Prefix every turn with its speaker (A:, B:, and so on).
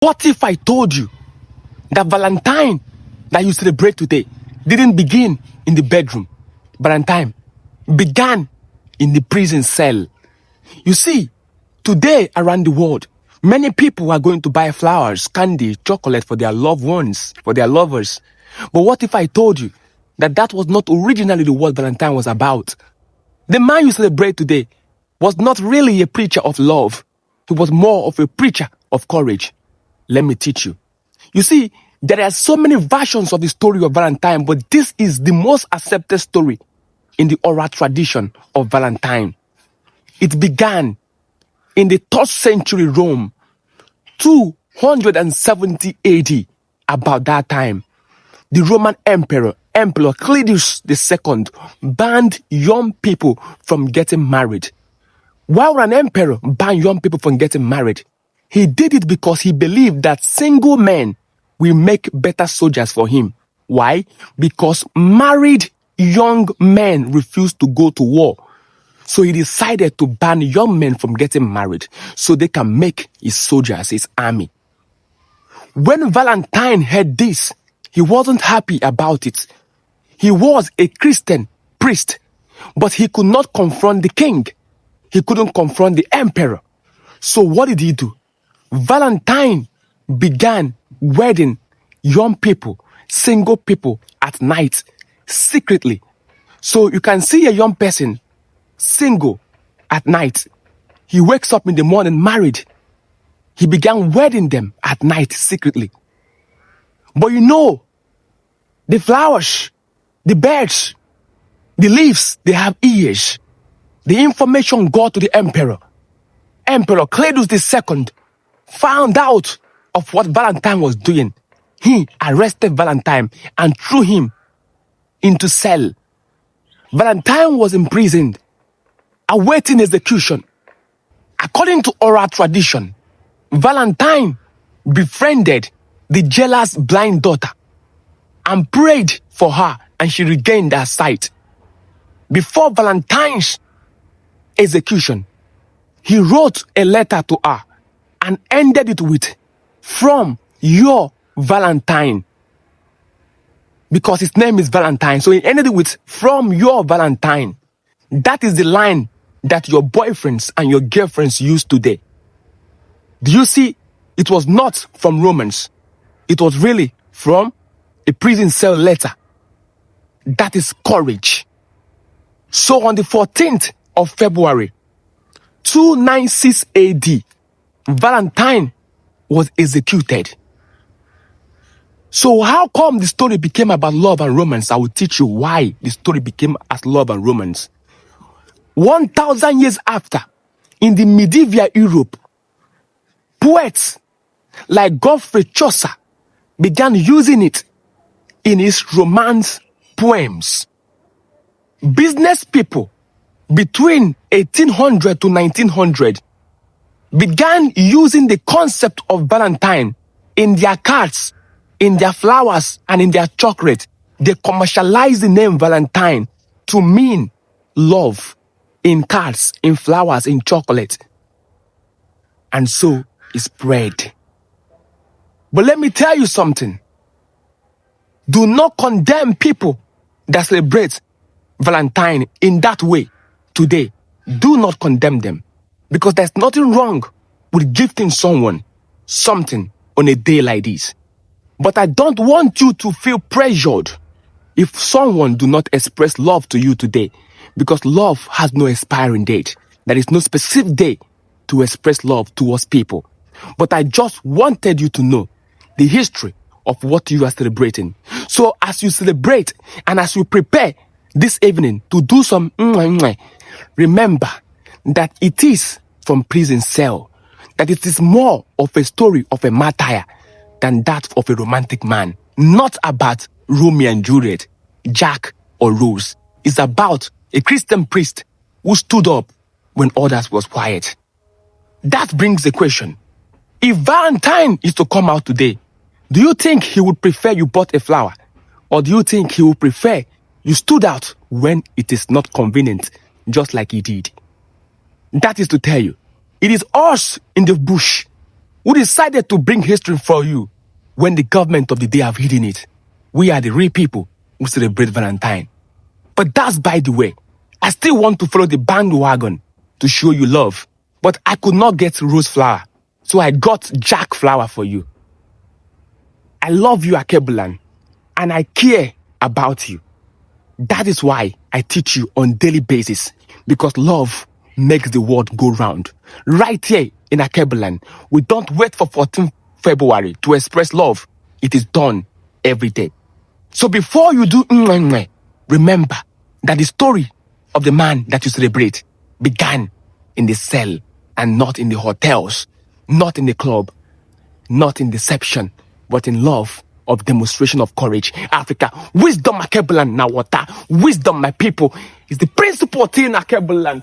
A: What if I told you that Valentine that you celebrate today didn't begin in the bedroom? Valentine began in the prison cell. You see, today around the world, many people are going to buy flowers, candy, chocolate for their loved ones, for their lovers. But what if I told you that that was not originally the what Valentine was about? The man you celebrate today was not really a preacher of love. He was more of a preacher of courage. Let me teach you. You see, there are so many versions of the story of Valentine, but this is the most accepted story in the oral tradition of Valentine. It began in the 3rd century Rome, 270 AD. About that time, the Roman Emperor Claudius II banned young people from getting married. Why would an emperor ban young people from getting married? He did it because he believed that single men will make better soldiers for him. Why? Because married young men refused to go to war. So he decided to ban young men from getting married so they can make his soldiers, his army. When Valentine heard this, he wasn't happy about it. He was a Christian priest, but he could not confront the king. He couldn't confront the emperor. So what did he do? Valentine began wedding young people, single people at night, secretly. So you can see a young person, single, at night. He wakes up in the morning married. He began wedding them at night secretly. But you know, the flowers, the birds, the leaves, they have ears. The information got to the emperor. Emperor Claudius II found out of what Valentine was doing. He arrested Valentine and threw him into cell. Valentine was imprisoned, awaiting execution. According to oral tradition, Valentine befriended the jailer's blind daughter and prayed for her, and she regained her sight. Before Valentine's execution, he wrote a letter to her and ended it with, "From your Valentine." Because his name is Valentine, so he ended it with, "From your Valentine." That is the line that your boyfriends and your girlfriends use today. Do you see? It was not from Romans. It was really from a prison cell letter. That is courage. So on the 14th of February, 296 AD, Valentine was executed. So how come the story became about love and romance? I will teach you why the story became as love and romance. 1,000 years after, in the medieval Europe, poets like Godfrey Chaucer began using it in his romance poems. Business people between 1800 to 1900 began using the concept of Valentine in their cards, in their flowers, and in their chocolate. They commercialized the name Valentine to mean love in cards, in flowers, in chocolate. And so it spread. But let me tell you something. Do not condemn people that celebrate Valentine in that way today. Do not condemn them, because there's nothing wrong with gifting someone something on a day like this. But I don't want you to feel pressured if someone do not express love to you today, because love has no expiring date. There is no specific day to express love towards people. But I just wanted you to know the history of what you are celebrating. So as you celebrate and as you prepare this evening to do some remember that it is from prison cell, that it is more of a story of a martyr than that of a romantic man. Not about Romeo and Juliet, Jack or Rose. It's about a Christian priest who stood up when others was quiet. That brings the question. If Valentine is to come out today, do you think he would prefer you bought a flower? Or do you think he would prefer you stood out when it is not convenient, just like he did? That is to tell you, it is us in the bush who decided to bring history for you when the government of the day have hidden it. We are the real people who celebrate Valentine. But that's by the way. I still want to follow the bandwagon to show you love. But I could not get rose flower. So I got jack flower for you. I love you, Akebulan. And I care about you. That is why I teach you on daily basis. Because love makes the world go round. Right here in Akebulan, we don't wait for 14th February to express love. It is done every day. So before you do remember that the story of the man that you celebrate began in the cell and not in the hotels, not in the club, not in deception, but in love of demonstration of courage. Africa, wisdom, Akebulan, now water. Wisdom, my people, is the principal thing in Akebulan.